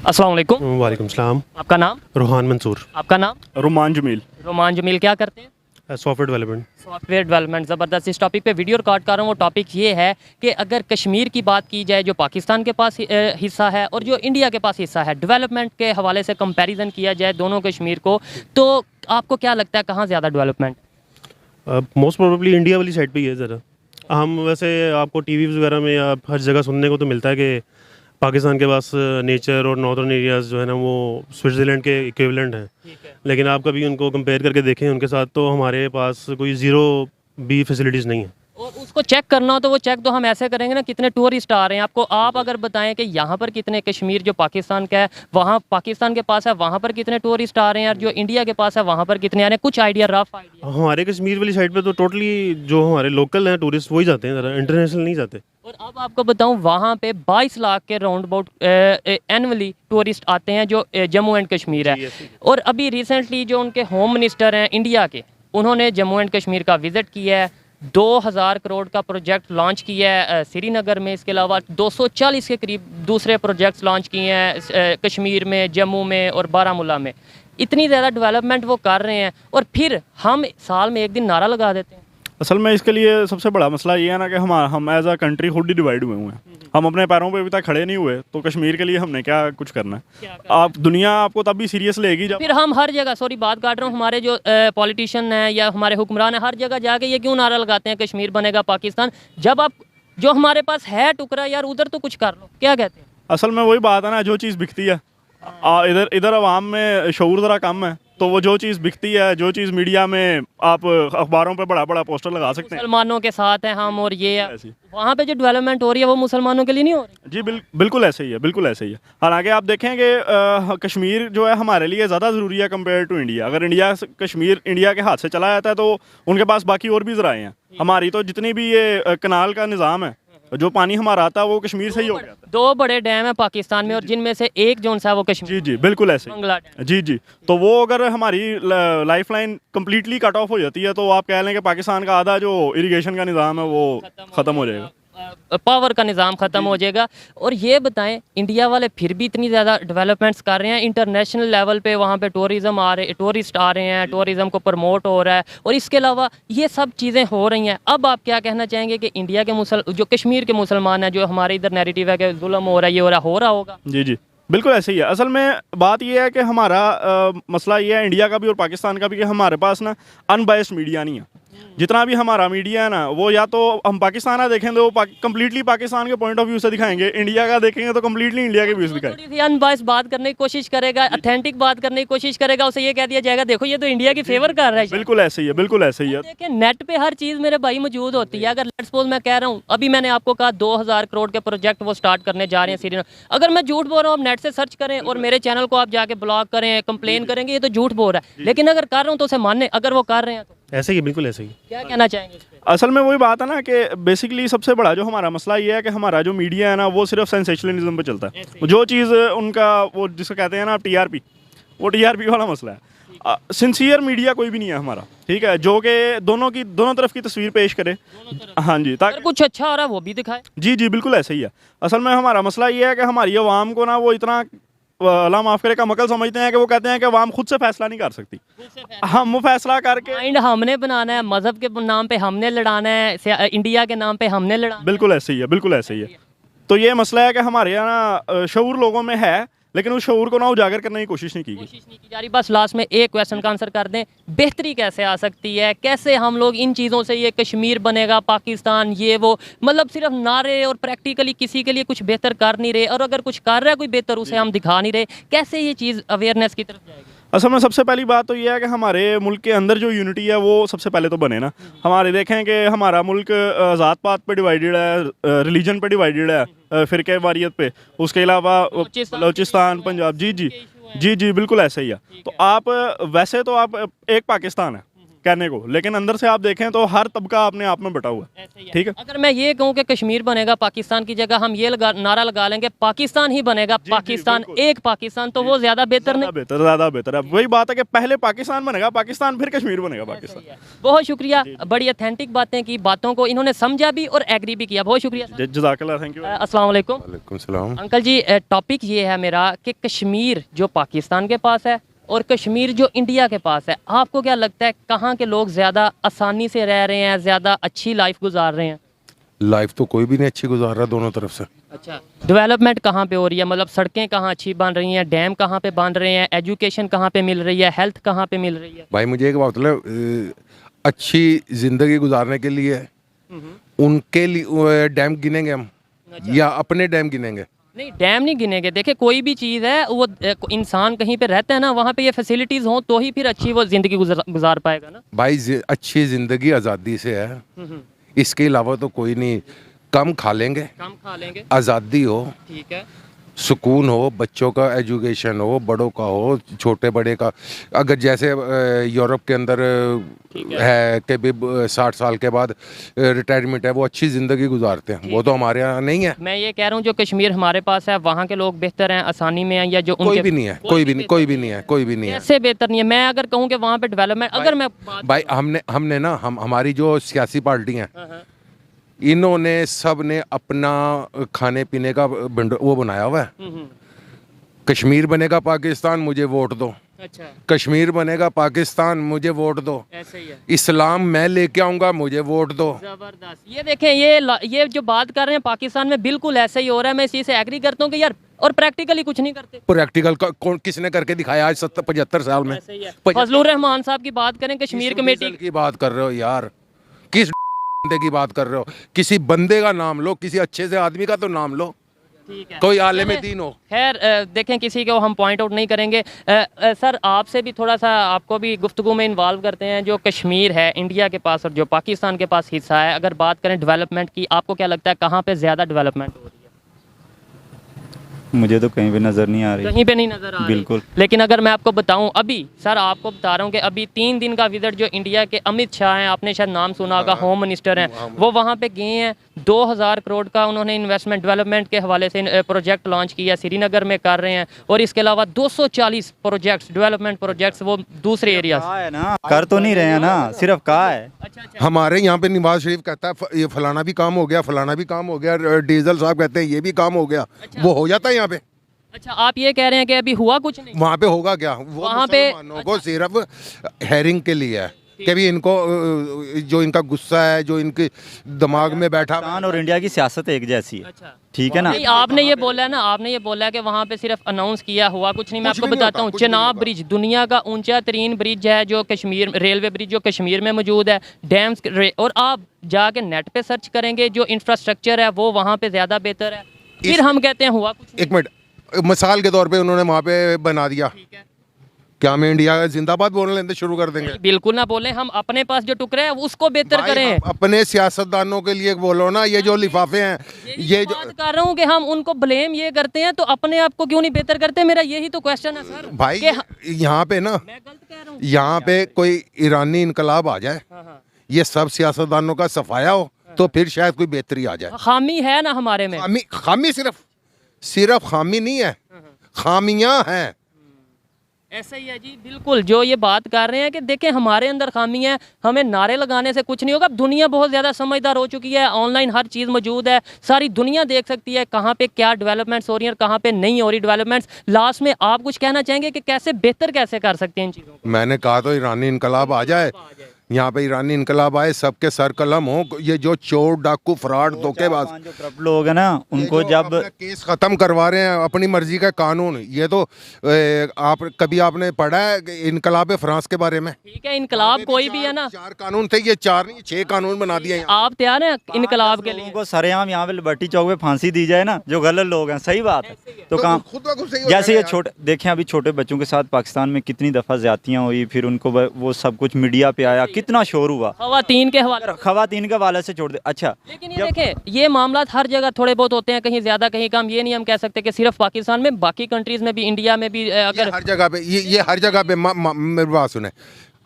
अस्सलाम वालेकुम। वालेकुम सलाम। आपका नाम? रूहान मंसूर। आपका नाम? रोमान जमील। रोमान जमील। क्या करते हैं? Software development. Software development. ज़बरदस्त। इस टॉपिक पे वीडियो रिकॉर्ड कर रहा हूँ। वो टॉपिक ये है कि अगर कश्मीर की बात की जाए, जो पाकिस्तान के पास हिस्सा है और जो इंडिया के पास हिस्सा है, डेवलपमेंट के हवाले से कंपैरिजन किया जाए दोनों कश्मीर को, तो आपको क्या लगता है कहाँ ज़्यादा डेवलपमेंट? मोस्ट प्रोबेबली इंडिया वाली साइड पे ही है ज़रा। हम वैसे आपको टीवीज़ वगैरह में या हर जगह सुनने को तो मिलता है कि पाकिस्तान के पास नेचर और नॉर्दर्न एरियाज़ जो है ना वो स्विट्ज़रलैंड के इक्विवेलेंट हैं, लेकिन आप कभी उनको कंपेयर करके देखें उनके साथ, तो हमारे पास कोई ज़ीरो भी फैसिलिटीज़ नहीं है। और उसको चेक करना हो तो वो चेक तो हम ऐसे करेंगे ना, कितने टूरिस्ट आ रहे हैं आपको। आप अगर बताएं कि यहाँ पर कितने, कश्मीर जो पाकिस्तान का है, वहाँ पाकिस्तान के पास है, वहाँ पर कितने टूरिस्ट आ रहे हैं, और जो इंडिया के पास है वहाँ पर कितने आ रहे हैं, कुछ आइडिया, रफ आइडिया? हमारे कश्मीर वाली साइड पे तो टोटली जो हमारे लोकल हैं टूरिस्ट वही जाते हैं, ज़रा इंटरनेशनल नहीं जाते। और अब आपको बताऊं, वहाँ पे 22 लाख के राउंड अबाउट एनुअली टूरिस्ट आते हैं जो जम्मू एंड कश्मीर है। और अभी रिसेंटली जो उनके होम मिनिस्टर हैं इंडिया के, उन्होंने जम्मू एंड कश्मीर का विज़िट किया है। 2000 करोड़ का प्रोजेक्ट लॉन्च किया है श्रीनगर में। इसके अलावा 240 के करीब दूसरे प्रोजेक्ट्स लॉन्च किए हैं कश्मीर में, जम्मू में और बारामूला में। इतनी ज़्यादा डेवलपमेंट वो कर रहे हैं, और फिर हम साल में एक दिन नारा लगा देते हैं। असल में इसके लिए सबसे बड़ा मसला ये है ना कि हम एज अ कंट्री खुद ही डिवाइड हुए हुए हैं। हम अपने पैरों पे अभी तक खड़े नहीं हुए, तो कश्मीर के लिए हमने क्या कुछ करना है? आप दुनिया आपको तब भी सीरियस लेगी जब फिर हम हर जगह, सॉरी बात काट रहा हूँ, हमारे जो पॉलिटिशियन हैं या हमारे हुक्मरान हैं, हर जगह जाके ये क्यों नारा लगाते हैं कश्मीर बनेगा पाकिस्तान, जब आप जो हमारे पास है टुकड़ा यार उधर तो कुछ कर लो। क्या कहते हैं? असल में वही बात है ना, जो चीज़ बिकती है इधर अवाम में शऊर ज़रा कम है, तो वो जो चीज़ बिकती है, जो चीज़ मीडिया में आप अखबारों पे बड़ा बड़ा पोस्टर लगा सकते हैं, मुसलमानों के साथ हैं हम, और ये वहाँ पे जो डेवलपमेंट हो रही है वो मुसलमानों के लिए नहीं हो रही। जी बिल्कुल ऐसे ही है, बिल्कुल ऐसे ही है। हालांकि आप देखें कि कश्मीर जो है हमारे लिए ज़्यादा ज़रूरी है कंपेयर टू इंडिया। अगर कश्मीर इंडिया के हाथ से चला जाता है तो उनके पास बाकी और भी ज़राए हैं। हमारी तो जितनी भी ये कनाल का निज़ाम है, जो पानी हमारा आता है वो कश्मीर से ही हो गया था। 2 बड़े डैम है पाकिस्तान में, और जिनमें से एक जोन सा वो कश्मीर। जी बिल्कुल ऐसे ही। जी तो वो अगर हमारी life line completely cut off हो जाती है तो आप कह लें कि पाकिस्तान का आधा जो इरिगेशन का निज़ाम है वो ख़त्म हो जाएगा, पावर का निज़ाम ख़त्म हो जाएगा। और ये बताएं, इंडिया वाले फिर भी इतनी ज़्यादा डेवलपमेंट्स कर रहे हैं इंटरनेशनल लेवल पे, वहाँ पे टूरिस्ट आ रहे हैं, टूरिज़म को प्रमोट हो रहा है, और इसके अलावा ये सब चीज़ें हो रही हैं। अब आप क्या कहना चाहेंगे कि इंडिया के जो कश्मीर के मुसलमान हैं, जो हमारे इधर नैरेटिव है कि जुल्म हो रहा है, ये हो रहा होगा? जी बिल्कुल ऐसे ही है। असल में बात यह है कि हमारा मसला ये है इंडिया का भी और पाकिस्तान का भी कि हमारे पास ना अनबायस्ड मीडिया नहीं है। जितना भी हमारा मीडिया है ना, वो या तो हम पाकिस्तान का देखें तो वो कम्प्लीटली पाकिस्तान के पॉइंट ऑफ व्यू से दिखाएंगे, इंडिया का देखेंगे तो कम्प्लीटली इंडिया के व्यू से दिखाएंगे। थोड़ी सी अनबायस्ड बात करने की कोशिश करेगा, ऑथेंटिक बात करने की कोशिश करेगा, उसे ये कह दिया जाएगा देखो ये तो इंडिया की फेवर कर रहा है। बिल्कुल ऐसे ही है, बिल्कुल ऐसे ही है। देखिए नेट पे हर चीज़ मेरे भाई मौजूद होती है। अगर लेट्स सपोज मैं कह रहा हूँ, अभी मैंने आपको कहा 2000 करोड़ के प्रोजेक्ट वो स्टार्ट करने जा रहे हैं श्रीनगर, अगर मैं झूठ बोल रहा हूँ आप नेट से सर्च करें और मेरे चैनल को आप जाके ब्लॉक करें, कंप्लेन करेंगे ये तो झूठ बोल रहा है, लेकिन अगर कर रहा हूँ तो उसे माने, अगर वो कर रहे हैं तो ऐसे ही, बिल्कुल ऐसे ही। क्या कहना चाहेंगे इस पे? असल में वही बात है ना कि बेसिकली सबसे बड़ा जो हमारा मसला ये है कि हमारा जो मीडिया है ना वो सिर्फ सेंसेशनलिज्म पे चलता है। जो चीज़ उनका वो जिसको कहते हैं ना टीआरपी, वो टीआरपी वाला मसला है। सिंसियर मीडिया कोई भी नहीं है हमारा, ठीक है, जो कि दोनों तरफ की तस्वीर पेश करे। हाँ जी, ताकि कुछ अच्छा हो रहा है वो भी दिखाए। जी बिल्कुल ऐसे ही है। असल में हमारा मसला ये है कि हमारी आवाम को ना वो इतना अल्लाह माफ़ करे का मकल समझते हैं कि वो कहते हैं कि आवाम खुद से फैसला नहीं कर सकती, हम वो फैसला करके माइंड हमने बनाना है, मजहब के नाम पे हमने लड़ाना है, इंडिया के नाम पे हमने लड़ाना। बिल्कुल ऐसे ही है, बिल्कुल ऐसे ही है। तो ये मसला है कि हमारे यहाँ ना शऊर लोगों में है, लेकिन उस शऊर को ना उजागर करने की कोशिश नहीं की जा रही। बस लास्ट में एक क्वेश्चन का आंसर कर दें, बेहतरी कैसे आ सकती है, कैसे हम लोग इन चीज़ों से, ये कश्मीर बनेगा पाकिस्तान, ये वो, मतलब सिर्फ नारे और प्रैक्टिकली किसी के लिए कुछ बेहतर कर नहीं रहे, और अगर कुछ कर रहा है कोई बेहतर उसे हम दिखा नहीं रहे, कैसे ये चीज़ अवेयरनेस की तरफ जाएगी? असल में सबसे पहली बात तो ये है कि हमारे मुल्क के अंदर जो यूनिटी है वो सबसे पहले तो बने ना। हमारे देखें कि हमारा मुल्क ज़ात पात पे डिवाइडेड है, रिलीजन पे डिवाइडेड है, फ़िरके वारियत पे, उसके अलावा बलूचिस्तान, पंजाब। जी बिल्कुल ऐसे ही है। तो आप वैसे तो आप एक पाकिस्तान है, कहने को, लेकिन अंदर से आप देखें तो हर तबका अपने आप में बटा हुआ है। ऐसे ही है। ठीक है। अगर मैं ये कहूँ कि कश्मीर बनेगा पाकिस्तान की जगह, हम ये नारा लगा लेंगे पाकिस्तान ही बनेगा, पाकिस्तान बिल्कुल। एक पाकिस्तान, तो वो ज्यादा बेहतर नहीं? ज़्यादा बेहतर है। वही बात है कि पहले पाकिस्तान बनेगा पाकिस्तान, फिर कश्मीर बनेगा पाकिस्तान। बहुत शुक्रिया, बड़ी ऑथेंटिक बातें की, बातों को इन्होंने समझा भी और एग्री भी किया। बहुत शुक्रिया सर। जज़ाकल्लाह, थैंक यू। अस्सलाम वालेकुम। वालेकुम सलाम। अंकल जी, टॉपिक ये है मेरा कि कश्मीर जो पाकिस्तान के पास है और कश्मीर जो इंडिया के पास है, आपको क्या लगता है कहाँ के लोग ज़्यादा आसानी से रह रहे हैं, ज़्यादा अच्छी लाइफ गुजार रहे हैं? लाइफ तो कोई भी नहीं अच्छी गुजार रहा दोनों तरफ से। अच्छा, डेवलपमेंट कहाँ पे हो रही है? मतलब सड़कें कहाँ अच्छी बन रही हैं, डैम कहाँ पे बन रहे हैं, एजुकेशन कहाँ पे मिल रही है, हेल्थ कहाँ पे मिल रही है? भाई मुझे एक बात मतलब अच्छी ज़िंदगी गुजारने के लिए उनके लिए डैम गिनेंगे हम या अपने डैम गिनेंगे? नहीं, डैम नहीं गिनेंगे। देखिए, कोई भी चीज़ है वो इंसान कहीं पे रहता है ना, वहाँ पे ये फैसिलिटीज़ हों तो ही फिर अच्छी वो ज़िंदगी गुजार पाएगा ना। भाई अच्छी ज़िंदगी आज़ादी से है, इसके अलावा तो कोई नहीं। कम खा लेंगे, कम खा लेंगे, आज़ादी हो, ठीक है, सुकून हो, बच्चों का एजुकेशन हो, बड़ों का हो, छोटे बड़े का। अगर जैसे यूरोप के अंदर है कि भी 60 साल के बाद रिटायरमेंट है, वो अच्छी ज़िंदगी गुजारते हैं, वो तो हमारे यहाँ नहीं है। मैं ये कह रहा हूँ जो कश्मीर हमारे पास है, वहाँ के लोग बेहतर हैं, आसानी में हैं, या जो कोई भी नहीं है, कोई भी नहीं, कोई भी नहीं है, कोई भी नहीं है। कैसे बेहतर नहीं है? मैं अगर कहूँ कि वहाँ पे डेवलपमेंट, अगर मैं भाई हमने ना हमारी जो सियासी पार्टी हैं, इन्होंने सब ने अपना खाने पीने का वो बनाया हुआ है। कश्मीर बनेगा पाकिस्तान, मुझे वोट दो। अच्छा, कश्मीर बनेगा पाकिस्तान, मुझे वोट दो। ऐसे ही है। इस्लाम मैं लेके आऊंगा, मुझे वोट दो। जबरदस्त। ये देखें, ये जो बात कर रहे हैं पाकिस्तान में बिल्कुल ऐसा ही हो रहा है। मैं इसी से एग्री करता हूँ कि यार, और प्रैक्टिकली कुछ नहीं करते। प्रैक्टिकल किसने करके दिखाया आज 75 साल में? ऐसे ही है। फजलुर रहमान साहब की बात करें, कश्मीर कमेटी की बात कर रहे हो यार, किस बंदे की बात कर रहे हो? किसी बंदे का नाम लो, किसी अच्छे से आदमी का तो नाम लो, ठीक है, कोई आलिम दीन हो। खैर, देखें, किसी को हम पॉइंट आउट नहीं करेंगे। सर, आपसे भी थोड़ा सा, आपको भी गुफ्तगू में इन्वॉल्व करते हैं। जो कश्मीर है इंडिया के पास और जो पाकिस्तान के पास हिस्सा है, अगर बात करें डेवलपमेंट की, आपको क्या लगता है कहाँ पे ज़्यादा डेवलपमेंट हो रही है? मुझे तो कहीं भी नज़र नहीं आ रही। कहीं पे नहीं नज़र आ रही। बिल्कुल। लेकिन अगर मैं आपको बताऊं, अभी सर आपको बता रहा हूं कि अभी 3 दिन का विजिट जो इंडिया के अमित शाह हैं, आपने शायद नाम सुना होगा, होम मिनिस्टर हैं, वो वहां पे गए हैं। 2000 करोड़ का उन्होंने इन्वेस्टमेंट डेवलपमेंट के हवाले से प्रोजेक्ट लॉन्च किया, श्रीनगर में कर रहे हैं। और इसके अलावा 240 प्रोजेक्ट्स, डेवलपमेंट प्रोजेक्ट्स, वो दूसरे एरिया है ना, कर तो नहीं रहे हैं ना, सिर्फ कहा है। अच्छा, हमारे यहाँ पे नवाज शरीफ कहता है ये फलाना भी काम हो गया, फलाना भी काम हो गया। डीजल साहब कहते हैं ये भी काम हो गया। वो हो जाता है यहाँ पे? अच्छा, आप ये कह रहे हैं कि अभी हुआ कुछ नहीं? वहाँ पे होगा क्या? वो वहाँ पे मुसलमानों को सिर्फ हेरिंग के लिए है कि भी इनको जो इनका गुस्सा है, जो इनके दिमाग में बैठा। पाकिस्तान और इंडिया की सियासत एक जैसी है। अच्छा, ठीक है ना। नहीं, आपने ये बोला है ना, आपने ये बोला है कि वहाँ पे सिर्फ अनाउंस किया, हुआ कुछ नहीं। मैं कुछ आपको भी नहीं बताता होता, हूँ, कुछ भी नहीं चेनाब होता। ब्रिज दुनिया का ऊंचा तरीन ब्रिज है, जो कश्मीर, रेलवे ब्रिज जो कश्मीर में मौजूद है, डैम्स, और आप जाके नेट पे सर्च करेंगे, जो इंफ्रास्ट्रक्चर है वो वहाँ पे ज़्यादा बेहतर है। फिर हम कहते हैं हुआ कुछ नहीं। एक मिनट, मिसाल के तौर पे उन्होंने वहाँ पे बना दिया, ठीक है, क्या हम इंडिया जिंदाबाद बोलने लेते शुरू कर देंगे? बिल्कुल ना बोलें, हम अपने पास जो टुकड़े हैं उसको बेहतर भाई, करें। आप अपने सियासतदानों के लिए बोलो ना, ये जो लिफाफे हैं, ये जो बात कर रहा हूँ कि हम उनको ब्लेम ये करते हैं, तो अपने आप को क्यों नहीं बेहतर करते? मेरा यही तो क्वेश्चन है सर। भाई कि यहाँ पे ना, मैं गलत कह रहा हूँ? यहाँ पे कोई ईरानी इनकलाब आ जाए, हाँ। ये सब सियासतदानों का सफाया हो, तो फिर शायद कोई बेहतरी आ जाए। खामी है ना हमारे में। खामी सिर्फ खामी नहीं है, खामियां हैं। ऐसा ही है जी, बिल्कुल। जो ये बात कर रहे हैं कि देखें, हमारे अंदर खामी है, हमें नारे लगाने से कुछ नहीं होगा। दुनिया बहुत ज़्यादा समझदार हो चुकी है, ऑनलाइन हर चीज़ मौजूद है, सारी दुनिया देख सकती है कहाँ पे क्या डेवलपमेंट्स हो रही हैं और कहाँ पे नहीं हो रही डेवलपमेंट्स। लास्ट में आप कुछ कहना चाहेंगे कि कैसे बेहतर कैसे कर सकते हैं इन चीज़ों को? मैंने कहा तो ईरानी इनकलाब आ जाए, यहाँ पे ईरानी इनकलाब आए, सबके सर कलम हो। ये जो चोर डाकू फ्रॉड धोखेबाज जो करप्ट लोग हैं ना, उनको जब अपना केस खत्म करवा रहे हैं अपनी मर्जी का कानून, ये तो आपने पढ़ा है इनकलाब फ्रांस के बारे में? ठीक है, इनकलाब कोई भी है ना, 4 कानून थे, ये 4 नहीं 6 कानून बना दिए। आप तैयार हैं इनकलाब के लिए? लोगों को सरेआम यहाँ पे लिबर्टी चौक पे फांसी दी जाए ना, जो गलत लोग हैं। सही बात है। तो काम खुद ब खुद सही हो जैसे ये जाएगा छोटे, देखें अभी छोटे बच्चों के साथ पाकिस्तान में कितनी दफ़ा ज़्यादतियाँ हुई, फिर उनको वो सब कुछ मीडिया पे आया, कितना शोर हुआ। खवातीन के हवाले। खवातीन के हवाले से छोड़ दे। अच्छा, लेकिन ये देखें, ये मामला हर जगह थोड़े बहुत होते हैं, कहीं ज़्यादा कहीं कम। ये नहीं हम कह सकते कि सिर्फ पाकिस्तान में, बाकी कंट्रीज़ में भी, इंडिया में भी, ये अगर हर जगह पे ये हर जगह पे मेरी बात सुने,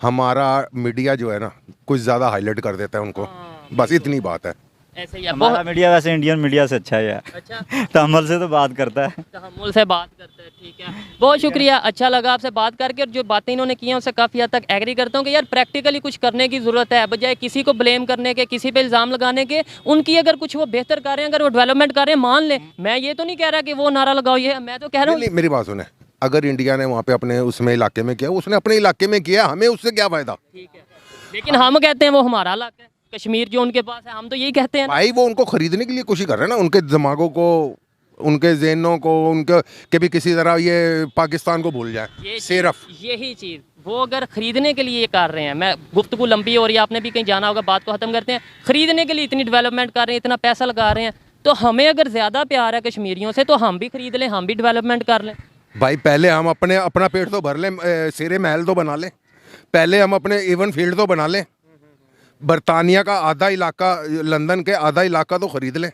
हमारा मीडिया जो है ना कुछ ज़्यादा हाईलाइट कर देता है उनको, बस इतनी बात है। ऐसे ही है। हमारा मीडिया वैसे इंडियन मीडिया से अच्छा है यार, अच्छा, तहम्मुल से तो बात करता है। तहम्मुल से बात करते हैं, ठीक है। बहुत शुक्रिया, अच्छा लगा आपसे बात करके, और जो बातें इन्होंने की हैं उससे काफ़ी हद तक एग्री करता हूँ कि यार प्रैक्टिकली कुछ करने की ज़रूरत है, बजाय किसी को ब्लेम करने के, किसी पे इल्ज़ाम लगाने के। उनकी अगर कुछ वो बेहतर कर रहे हैं, अगर वो डेवलपमेंट कर रहे हैं, मान लें। मैं ये तो नहीं कह रहा कि वो नारा लगाओ, ये मैं तो कह रहा नहीं, हूँ मेरी बात सुने, अगर इंडिया ने वहाँ पे अपने उसमें इलाके में किया, उसने अपने इलाके में किया, हमें उससे क्या फ़ायदा? ठीक है, लेकिन हम कहते हैं वो हमारा इलाका है, कश्मीर जो उनके पास है, हम तो यही कहते हैं ना। भाई वो उनको खरीदने के लिए कोशिश कर रहे हैं ना, उनके दिमागों को, उनके जहनों को, उनके के भी किसी तरह ये पाकिस्तान को भूल जाए सिर्फ यही चीज़ वो अगर खरीदने के लिए ये कर रहे हैं। मैं गुफ्तगू लंबी हो रही है, आपने भी कहीं जाना होगा, बात को ख़त्म करते हैं। खरीदने के लिए इतनी डेवलपमेंट कर रहे हैं, इतना पैसा लगा रहे हैं, तो हमें अगर ज़्यादा प्यार है कश्मीरियों से तो हम भी खरीद लें, हम भी डेवलपमेंट कर लें। भाई पहले हम अपना पेट तो भर लें, सिरे महल तो बना लें, पहले हम अपने इवन फील्ड तो बना लें, बरतानिया का आधा इलाका, लंदन के आधा इलाका तो खरीद लें,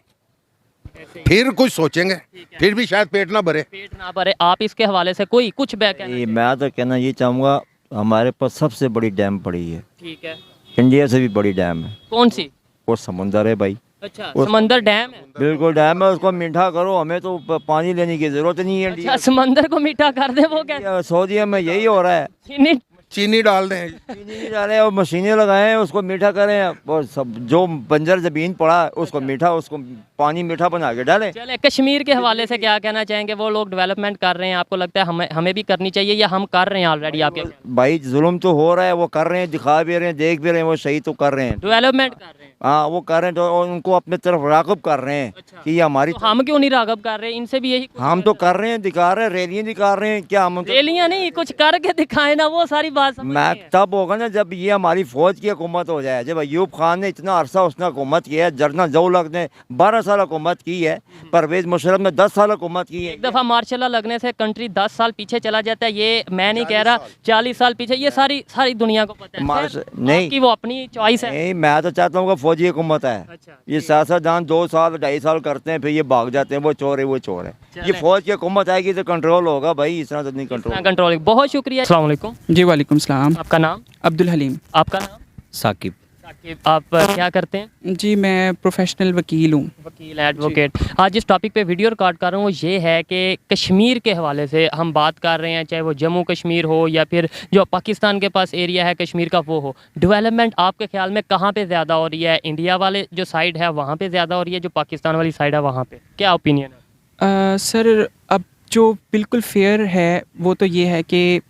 फिर कुछ सोचेंगे, फिर भी शायद पेट ना भरे। पेट ना भरे। आप इसके हवाले से कोई कुछ बैक है? मैं तो कहना ये चाहूँगा, हमारे पास सबसे बड़ी डैम पड़ी है, ठीक है। इंडिया से भी बड़ी डैम है, कौन सी? और समुंदर है भाई, अच्छा, समंदर डैम है। बिल्कुल डैम है, उसको मीठा करो, हमें तो पानी लेने की जरूरत नहीं है। अच्छा, समंदर को मीठा कर दे, वो क्या? सऊदीया में यही हो रहा है, चीनी चीनी डाल दें, चीनी डालें और मशीनें लगाएं, उसको मीठा करें, और सब जो बंजर ज़मीन पड़ा है उसको मीठा, उसको पानी मीठा बना के डालें। चले, कश्मीर के हवाले से क्या कहना चाहेंगे? वो लोग डेवलपमेंट कर रहे हैं, आपको लगता है हमें भी करनी चाहिए, या हम कर रहे हैं ऑलरेडी? आपके भाई जुल्म तो हो रहा है, वो कर रहे हैं, दिखा भी रहे हैं, देख भी रहे हैं, वो सही तो कर रहे हैं, डेवलपमेंट कर रहे हैं। हाँ वो कर रहे हैं, तो और उनको अपने तरफ राग़िब कर रहे हैं कि ये हमारी, तो हम क्यों नहीं राग़िब कर रहे? इनसे भी यही हम तो कर रहे हैं, दिखा रहे हैं, रैलियाँ दिखा रहे हैं, क्या हम रैलियां नहीं, कुछ करके दिखाए ना, वो सारी बात समझ मैं नहीं है। तब होगा ना जब ये हमारी फौज की हुकूमत हो जाए। जब अयूब खान ने इतना अरसा उसने हुकूमत की है, जनरल ज़ौलक ने 12 साल हुकूमत की है, परवेज़ मुशर्रफ ने 10 साल हुकूमत की है। एक दफ़ा मार्शल लॉ लगने से कंट्री 10 साल पीछे चला जाता है, ये मैं नहीं कह रहा, 40 साल पीछे, ये सारी दुनिया को पता है। खैर, नहीं। आपकी वो अपनी चॉइस है। नहीं, मैं तो चाहता हूँ कि फौजी हुकूमत है। अच्छा, ये सियासतदान 2 साल 2.5 साल करते हैं, फिर ये भाग जाते हैं, वो चोर है, वो चोर है। ये फौज की हुकूमत आएगी तो कंट्रोल होगा भाई, इस तरह तो नहीं कंट्रोल। कंट्रोल। बहुत शुक्रिया। अस्सलाम वालेकुम। जी वालेकुम सलाम। आपका नाम? अब्दुल हलीम। आपका नाम? साकिब। साकिब। आप क्या करते हैं? जी मैं प्रोफेशनल वकील हूँ। वकील, एडवोकेट। आज जिस टॉपिक पे वीडियो रिकॉर्ड कर रहा हूँ वो ये है कि कश्मीर के हवाले से हम बात कर रहे हैं, चाहे वो जम्मू कश्मीर हो या फिर जो पाकिस्तान के पास एरिया है कश्मीर का वो हो। डेवलपमेंट आपके ख्याल में कहाँ पे ज़्यादा हो रही है? इंडिया वाले जो साइड है वहाँ पे ज़्यादा हो रही है, जो पाकिस्तान वाली साइड है वहाँ पे? क्या ओपिनियन है? सर अब जो बिल्कुल फेयर है वो तो ये है कि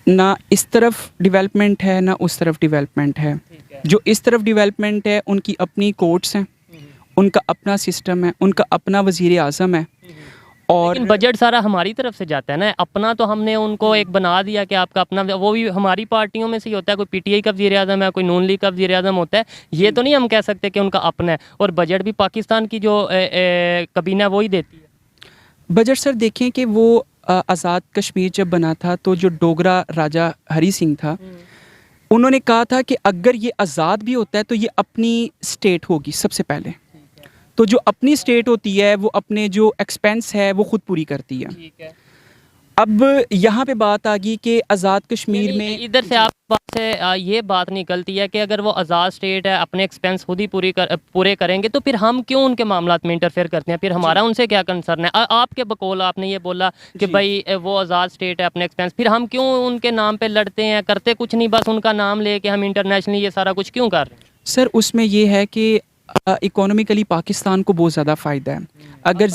ना इस तरफ डेवलपमेंट है ना उस तरफ डेवलपमेंट है। जो इस तरफ डेवलपमेंट है उनकी अपनी कोर्ट्स हैं, उनका अपना सिस्टम है, उनका अपना वज़ीर आज़म है, और लेकिन बजट सारा हमारी तरफ से जाता है ना। अपना तो हमने उनको एक बना दिया कि आपका अपना, वो भी हमारी पार्टियों में से ही होता है। कोई पीटीआई का वज़ीर आज़म है, कोई नून लीग का वज़ीर आज़म होता है। ये तो नहीं हम कह सकते कि उनका अपना है। और बजट भी पाकिस्तान की जो कबीना वही देती है। बजट सर देखें कि वो आज़ाद कश्मीर जब बना था तो जो डोगरा राजा हरी सिंह था, उन्होंने कहा था कि अगर ये आज़ाद भी होता है तो ये अपनी स्टेट होगी सबसे पहले। तो जो अपनी स्टेट होती है वो अपने जो एक्सपेंस है वो खुद पूरी करती है। ठीक है। अब यहाँ पे बात आ गई कि आज़ाद कश्मीर में इधर से आप बात से ये बात निकलती है कि अगर वो आज़ाद स्टेट है, अपने एक्सपेंस खुद ही पूरे करेंगे, तो फिर हम क्यों उनके मामलात में इंटरफेयर करते हैं? फिर हमारा उनसे क्या कंसर्न है? आपके बकौल आपने ये बोला कि भाई वो आज़ाद स्टेट है, अपने एक्सपेंस, फिर हम क्यों उनके नाम पे लड़ते हैं? करते कुछ नहीं, बस उनका नाम ले के हम इंटरनेशनली ये सारा कुछ क्यों कर रहे हैं? सर उसमें ये है कि इकोनॉमिकली पाकिस्तान को बहुत ज़्यादा फ़ायदा है। अगर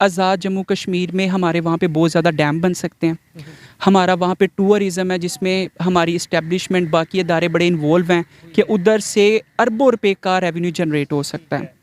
आज़ाद जम्मू कश्मीर में हमारे वहाँ पे बहुत ज़्यादा डैम बन सकते हैं, हमारा वहाँ पे टूरिज़म है जिसमें हमारी इस्टेब्लिशमेंट बाकी इदारे बड़े इन्वॉल्व हैं कि उधर से अरबों रुपए का रेवेन्यू जनरेट हो सकता है।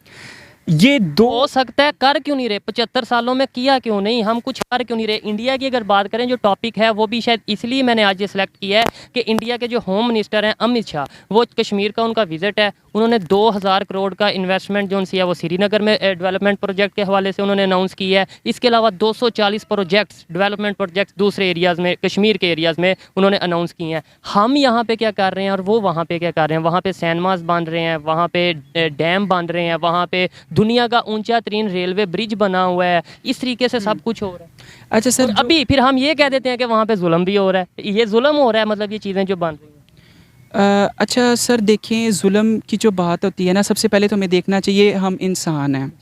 ये दो हो सकता है, कर क्यों नहीं रहे? 75 सालों में किया क्यों नहीं? हम कुछ कर क्यों नहीं रहे? इंडिया की अगर बात करें, जो टॉपिक है वो भी शायद इसलिए मैंने आज ये सिलेक्ट किया है कि इंडिया के जो होम मिनिस्टर हैं अमित शाह, वो कश्मीर का उनका विजिट है। उन्होंने 2000 करोड़ का इन्वेस्टमेंट जो उनसे है वो श्रीनगर में डेवलपमेंट प्रोजेक्ट के हवाले से उन्होंने अनाउंस की है। इसके अलावा 240 प्रोजेक्ट्स, डेवलपमेंट प्रोजेक्ट्स दूसरे एरियाज़ में, कश्मीर के एरियाज़ में उन्होंने अनाउंस किए हैं। हम यहाँ पे क्या कर रहे हैं और वो वहाँ पे क्या कर रहे हैं? वहाँ पे सैनमास बांध रहे हैं, वहाँ पे डैम बांध रहे हैं, वहाँ पे दुनिया का ऊंचा तरीन रेलवे ब्रिज बना हुआ है, इस तरीके से सब कुछ हो रहा है। अच्छा सर, और अभी फिर हम ये कह देते हैं कि वहाँ पे जुल्म भी हो रहा है, ये जुल्म हो रहा है, मतलब ये चीज़ें जो बन रही हैं। अच्छा सर देखें, जुल्म की जो बात होती है ना, सबसे पहले तो हमें देखना चाहिए हम इंसान हैं,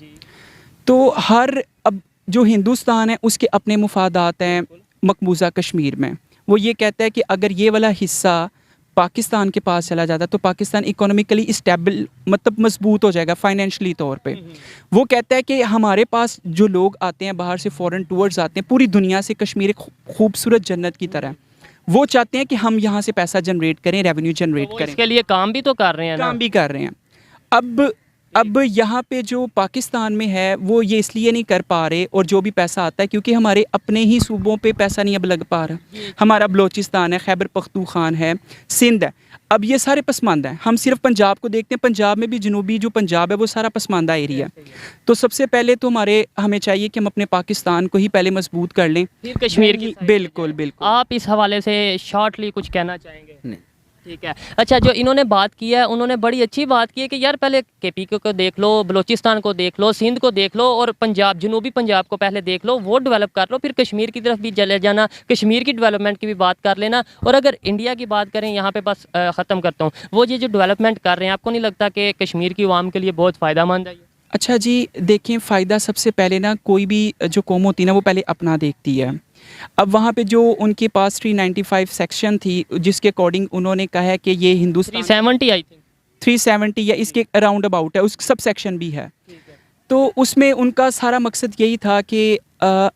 तो अब जो हिंदुस्तान है उसके अपने मुफादात हैं मकबूजा कश्मीर में। वो ये कहता है कि अगर ये वाला हिस्सा पाकिस्तान के पास चला जाता तो पाकिस्तान इकोनॉमिकली स्टेबल, मतलब मजबूत हो जाएगा फाइनेंशियली तौर पे। वो कहता है कि हमारे पास जो लोग आते हैं बाहर से, फॉरेन टूर्स आते हैं पूरी दुनिया से, कश्मीर एक खूबसूरत जन्नत की तरह, वो चाहते हैं कि हम यहाँ से पैसा जनरेट करें, रेवेन्यू जनरेट तो वो करें। इसके लिए काम भी तो कर रहे हैं ना। काम भी कर रहे हैं। अब यहाँ पे जो पाकिस्तान में है वो ये इसलिए नहीं कर पा रहे, और जो भी पैसा आता है क्योंकि हमारे अपने ही सूबों पे पैसा नहीं अब लग पा रहा। हमारा बलोचिस्तान है, खैबर पख्तूनख्वा है, सिंध है, अब ये सारे पसमानदा हैं। हम सिर्फ पंजाब को देखते हैं, पंजाब में भी जनूबी जो पंजाब है वो सारा पसमानदा एरिया है। तो सबसे पहले तो हमें चाहिए कि हम अपने पाकिस्तान को ही पहले मजबूत कर लें, फिर कश्मीर की। बिल्कुल बिल्कुल। आप इस हवाले से शॉर्टली कुछ कहना चाहेंगे? नहीं, ठीक है। अच्छा, जो इन्होंने बात की है, उन्होंने बड़ी अच्छी बात की है कि यार पहले केपी को देख लो, बलोचिस्तान को देख लो, सिंध को देख लो, और पंजाब, जनूबी पंजाब को पहले देख लो, वो डेवलप कर लो, फिर कश्मीर की तरफ भी चले जाना, कश्मीर की डेवलपमेंट की भी बात कर लेना। और अगर इंडिया की बात करें यहाँ पे, बस ख़त्म करता हूँ, वो ये जो डेवलपमेंट कर रहे हैं, आपको नहीं लगता कि कश्मीर की आवाम के लिए बहुत फ़ायदेमंद है? अच्छा जी, देखें, फ़ायदा सबसे पहले ना कोई भी जो कौम होती है ना वो पहले अपना देखती है। अब वहाँ पे जो उनके पास 395 सेक्शन थी जिसके अकॉर्डिंग उन्होंने कहा है कि ये हिंदुस्तान 370 आई थिंक 370 या इसके अराउंड अबाउट है, उस सब सेक्शन भी है। तो उसमें उनका सारा मकसद यही था कि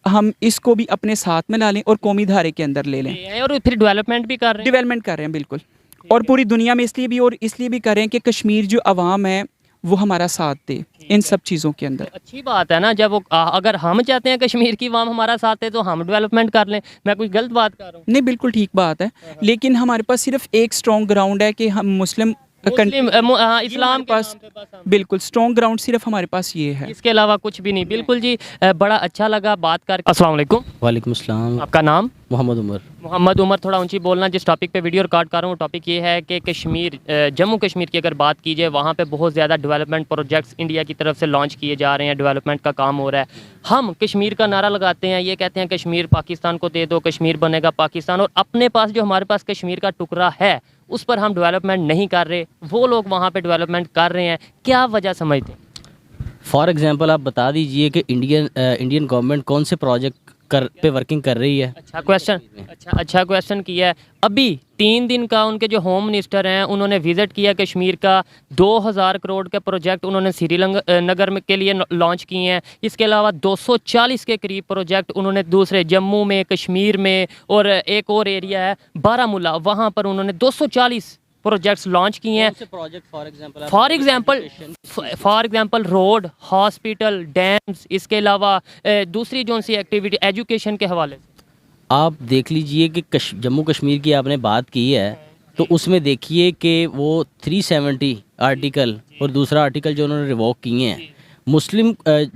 हम इसको भी अपने साथ में ला लें और कौमी धारे के अंदर ले लें, और फिर डेवलपमेंट भी कर रहे हैं। डेवलपमेंट कर रहे हैं बिल्कुल, और पूरी दुनिया में इसलिए भी कर रहे हैं कि कश्मीर जो अवाम है वो हमारा साथ दे इन सब चीज़ों के अंदर। अच्छी बात है ना, जब वो अगर हम चाहते हैं कश्मीर की आवाम हमारा साथ है तो हम डेवलपमेंट कर लें। मैं कोई गलत बात कर रहा हूँ? नहीं, बिल्कुल ठीक बात है, लेकिन हमारे पास सिर्फ एक स्ट्रॉन्ग ग्राउंड है कि हम मुस्लिम इस्लाम के पास नाम पे बस हम- बिल्कुल स्ट्रॉन्ग ग्राउंड सिर्फ हमारे पास ये है। इसके अलावा कुछ भी नहीं। बिल्कुल जी, बड़ा अच्छा लगा बात कर। अस्सलाम वालेकुम। वालेकुम अस्सलाम। आपका नाम? मोहम्मद उमर। मोहम्मद उमर, थोड़ा ऊंची बोलना। जिस टॉपिक पे वीडियो रिकॉर्ड कर रहा हूँ, टॉपिक ये है कि कश्मीर, जम्मू कश्मीर की अगर बात की जाए, वहाँ पे बहुत ज़्यादा डेवलपमेंट प्रोजेक्ट्स इंडिया की तरफ से लॉन्च किए जा रहे हैं, डेवलपमेंट का काम हो रहा है। हम कश्मीर का नारा लगाते हैं, ये कहते हैं कश्मीर पाकिस्तान को दे दो, कश्मीर बनेगा पाकिस्तान, और अपने पास जो हमारे पास कश्मीर का टुकड़ा है उस पर हम डेवलपमेंट नहीं कर रहे, वो लोग वहाँ पे डेवलपमेंट कर रहे हैं। क्या वजह समझते हैं? फॉर एग्जांपल आप बता दीजिए कि इंडियन गवर्नमेंट कौन से प्रोजेक्ट पे वर्किंग कर रही है। अच्छा क्वेश्चन किया है। अभी 3 दिन का उनके जो होम मिनिस्टर हैं उन्होंने विज़िट किया कश्मीर का। 2000 करोड़ के प्रोजेक्ट उन्होंने श्रीनगर में के लिए लॉन्च किए हैं। इसके अलावा 240 के करीब प्रोजेक्ट उन्होंने दूसरे जम्मू में, कश्मीर में, और एक और एरिया है बारामूला, वहाँ पर उन्होंने 240 प्रोजेक्ट्स लॉन्च किए हैं। For example road, hospital, dams, इसके अलावा दूसरी जो सी एक्टिविटी एजुकेशन के हवाले से। आप देख लीजिए कि जम्मू कश्मीर की आपने बात की है, तो उसमें देखिए कि वो 370 आर्टिकल और दूसरा आर्टिकल जो उन्होंने रिवॉक किए हैं,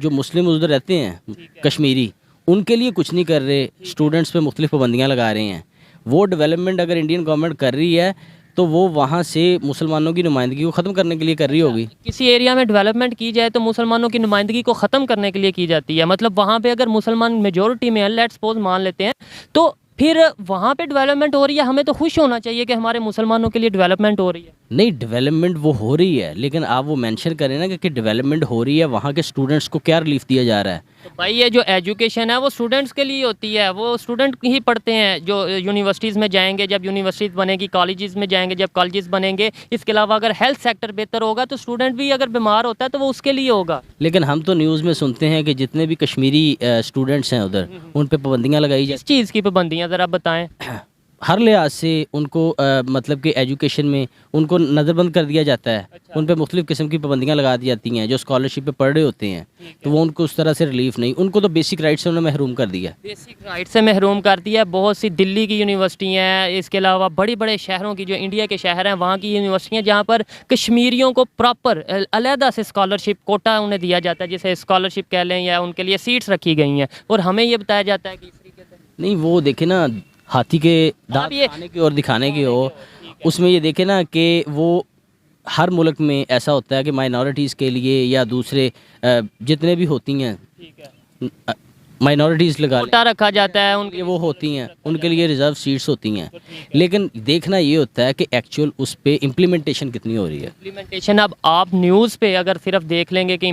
जो मुस्लिम उधर रहते हैं कश्मीरी, उनके लिए कुछ नहीं कर रहे, स्टूडेंट्स पे मुख्तलिफ पाबंदियाँ लगा रहे हैं। वो डेवलपमेंट अगर इंडियन गवर्नमेंट कर रही है तो वो वहाँ से मुसलमानों की नुमाइंदगी को ख़त्म करने के लिए कर रही होगी। किसी एरिया में डेवलपमेंट की जाए तो मुसलमानों की नुमाइंदगी को ख़त्म करने के लिए की जाती है। मतलब वहाँ पे अगर मुसलमान मेजॉरिटी में है, लेट्स सपोज मान लेते हैं, तो फिर वहाँ पे डेवलपमेंट हो रही है, हमें तो खुश होना चाहिए कि हमारे मुसलमानों के लिए डेवलपमेंट हो रही है। नहीं, डेवलपमेंट वो हो रही है, लेकिन आप वो मेंशन करें ना कि डेवलपमेंट हो रही है, वहाँ के स्टूडेंट्स को क्या रिलीफ दिया जा रहा है। तो भाई ये जो एजुकेशन है वो स्टूडेंट्स के लिए होती है, वो स्टूडेंट ही पढ़ते हैं जो यूनिवर्सिटीज़ में जाएंगे, जब यूनिवर्सिटीज़ बनेगी, कॉलेजेस में जाएंगे जब कॉलेजेस बनेंगे। इसके अलावा अगर हेल्थ सेक्टर बेहतर होगा तो स्टूडेंट भी अगर बीमार होता है तो वो उसके लिए होगा। लेकिन हम तो न्यूज़ में सुनते हैं कि जितने भी कश्मीरी स्टूडेंट्स हैं उधर, उन पर पाबंदियाँ लगाई किस चीज़ की पाबंदियाँ ज़रा बताएँ? हर लिहाज से उनको मतलब कि एजुकेशन में उनको नज़रबंद कर दिया जाता है। उन पर मुख्तलिफ़ किस्म की पाबंदियाँ लगा दी जाती हैं। जो स्कॉलरशिप पे पढ़ रहे होते हैं तो वो उनको उस तरह से रिलीफ नहीं, उनको तो बेसिक राइट से उन्हें महरूम कर दिया। बेसिक राइट से महरूम कर दिया। बहुत सी दिल्ली की यूनिवर्सिटी हैं, इसके अलावा बड़े बड़े शहरों की, जो इंडिया के शहर हैं, वहाँ की यूनिवर्सिटियाँ जहाँ पर कश्मीरियों को प्रॉपर अलहदा से स्कॉलरशिप कोटा उन्हें दिया जाता है, जिसे स्कॉलरशिप कह लें, या उनके लिए सीट्स रखी गई हैं, और हमें ये बताया जाता है कि इस तरीके से नहीं। वो देखे ना, हाथी के दांत खाने की और दिखाने की हो, उसमें ये देखे ना कि वो हर मुल्क में ऐसा होता है कि माइनॉरिटीज़ के लिए या दूसरे जितने भी होती हैं माइनॉरिटीज़ लगा कोटा रखा जाता है उनके वो होती हैं, उनके लिए रिज़र्व सीट्स होती हैं, लेकिन देखना ये होता है कि एक्चुअल उस पे इम्प्लीमेंटेशन कितनी हो रही है। इम्प्लीमेंटेशन अब आप न्यूज़ पे अगर सिर्फ देख लेंगे कि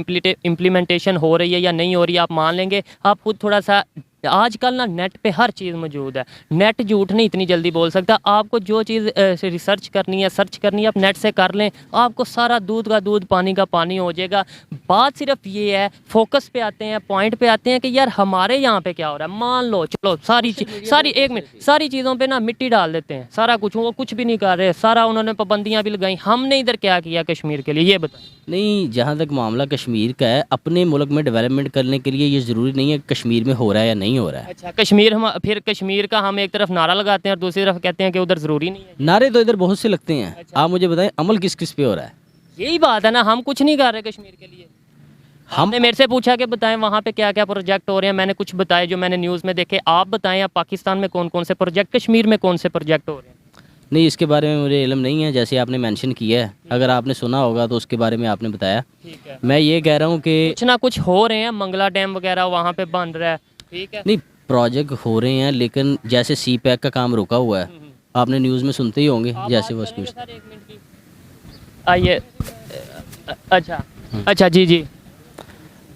इम्प्लीमेंटेशन हो रही है या नहीं हो रही है, आप मान लेंगे। आप खुद थोड़ा सा आजकल ना नेट पे हर चीज़ मौजूद है, नेट झूठ नहीं इतनी जल्दी बोल सकता। आपको जो चीज़ रिसर्च करनी है, सर्च करनी है, आप नेट से कर लें, आपको सारा दूध का दूध पानी का पानी हो जाएगा। बात सिर्फ ये है, फोकस पे आते हैं, पॉइंट पे आते हैं कि यार हमारे यहाँ पे क्या हो रहा है। मान लो चलो सारी एक मिनट सारी चीज़ों पे ना मिट्टी डाल देते हैं, सारा कुछ, वो कुछ भी नहीं कर रहे, सारा उन्होंने पाबंदियाँ भी लगाई। हमने इधर क्या किया कश्मीर के लिए, ये बताएं। नहीं, जहाँ तक मामला कश्मीर का है, अपने मुल्क में डेवलपमेंट करने के लिए ये ज़रूरी नहीं है कश्मीर में हो रहा है या नहीं हो रहा है। अच्छा, फिर कश्मीर का हम एक तरफ नारा लगाते हैं और दूसरी तरफ कहते हैं कि उधर ज़रूरी नहीं है। नारे तो इधर बहुत से लगते हैं। आप मुझे बताएं अमल किस किस पे हो रहा है? यही बात है ना, हम कुछ नहीं कर रहे कश्मीर के लिए। हमने मेरे से पूछा कि बताएं वहाँ पे क्या क्या प्रोजेक्ट हो रहे हैं, मैंने कुछ बताए जो मैंने न्यूज़ में देखे। आप बताएं आप पाकिस्तान में कौन कौन से प्रोजेक्ट, कश्मीर में कौन से प्रोजेक्ट हो रहे हैं? नहीं, इसके बारे में मुझे इल्म नहीं है। जैसे आपने मेंशन किया है, अगर आपने सुना होगा तो उसके बारे में आपने बताया। मैं ये कह रहा हूँ कि कुछ ना कुछ हो रहे हैं, मंगला डैम वगैरह वहाँ पे बन रहा है, ठीक है। नहीं, प्रोजेक्ट हो रहे हैं, लेकिन जैसे सी पैक का काम रुका हुआ है, आपने न्यूज़ में सुनते ही होंगे। जैसे वो आइए, अच्छा जी।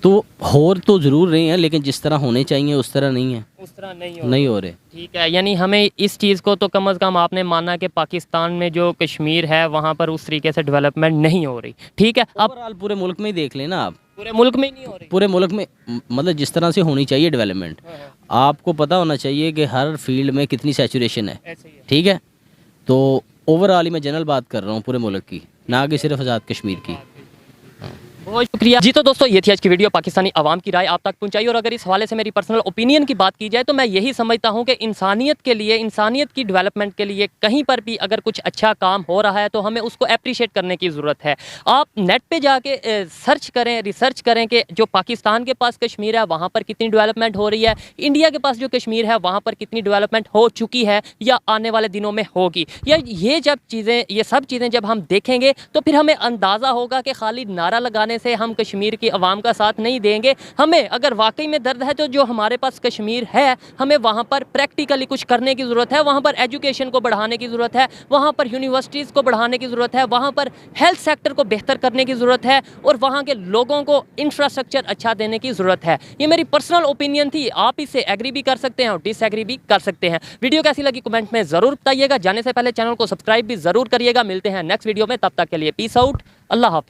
तो हो तो ज़रूर रहे हैं, लेकिन जिस तरह होने चाहिए उस तरह नहीं है, उस तरह नहीं हो रहे। ठीक है, यानी हमें इस चीज़ को तो कम अज़ कम आपने माना कि पाकिस्तान में जो कश्मीर है वहाँ पर उस तरीके से डेवलपमेंट नहीं हो रही, ठीक है। अब ओवरऑल पूरे मुल्क में ही देख लेना आप, पूरे मुल्क में ही नहीं हो रही। पूरे मुल्क में मतलब जिस तरह से होनी चाहिए डेवलपमेंट, आपको पता होना चाहिए कि हर फील्ड में कितनी सैचुरेशन है, ठीक है। तो ओवरऑल ही मैं जनरल बात कर रहा हूँ पूरे मुल्क की, ना कि सिर्फ आज़ाद कश्मीर की। बहुत शुक्रिया जी। तो दोस्तों, ये थी आज की वीडियो, पाकिस्तानी अवाम की राय आप तक पहुंचाई। और अगर इस हवाले से मेरी पर्सनल ओपिनियन की बात की जाए तो मैं यही समझता हूं कि इंसानियत के लिए, इंसानियत की डेवलपमेंट के लिए कहीं पर भी अगर कुछ अच्छा काम हो रहा है तो हमें उसको अप्रिशिएट करने की ज़रूरत है। आप नेट पे जाके सर्च करें, रिसर्च करें कि जो पाकिस्तान के पास कश्मीर है वहाँ पर कितनी डेवलपमेंट हो रही है, इंडिया के पास जो कश्मीर है वहाँ पर कितनी डेवलपमेंट हो चुकी है या आने वाले दिनों में होगी। या ये सब चीज़ें जब हम देखेंगे तो फिर हमें अंदाज़ा होगा कि खाली नारा लगाने से हम कश्मीर की आवाम का साथ नहीं देंगे। हमें अगर वाकई में दर्द है तो जो हमारे पास कश्मीर है, हमें वहाँ पर प्रैक्टिकली कुछ करने की ज़रूरत है। वहाँ पर एजुकेशन को बढ़ाने की ज़रूरत है, वहाँ पर यूनिवर्सिटीज़ को बढ़ाने की ज़रूरत है, वहाँ पर हेल्थ सेक्टर को बेहतर करने की ज़रूरत है और वहाँ के लोगों को इंफ्रास्ट्रक्चर अच्छा देने की ज़रूरत है। ये मेरी पर्सनल ओपिनियन थी, आप इससे एग्री भी कर सकते हैं और डिसएग्री भी कर सकते हैं। वीडियो कैसी लगी कमेंट में ज़रूर बताइएगा। जाने से पहले चैनल को सब्सक्राइब भी ज़रूर करिएगा। मिलते हैं नेक्स्ट वीडियो में, तब तक के लिए पीस आउट, अल्लाह हाफिज़।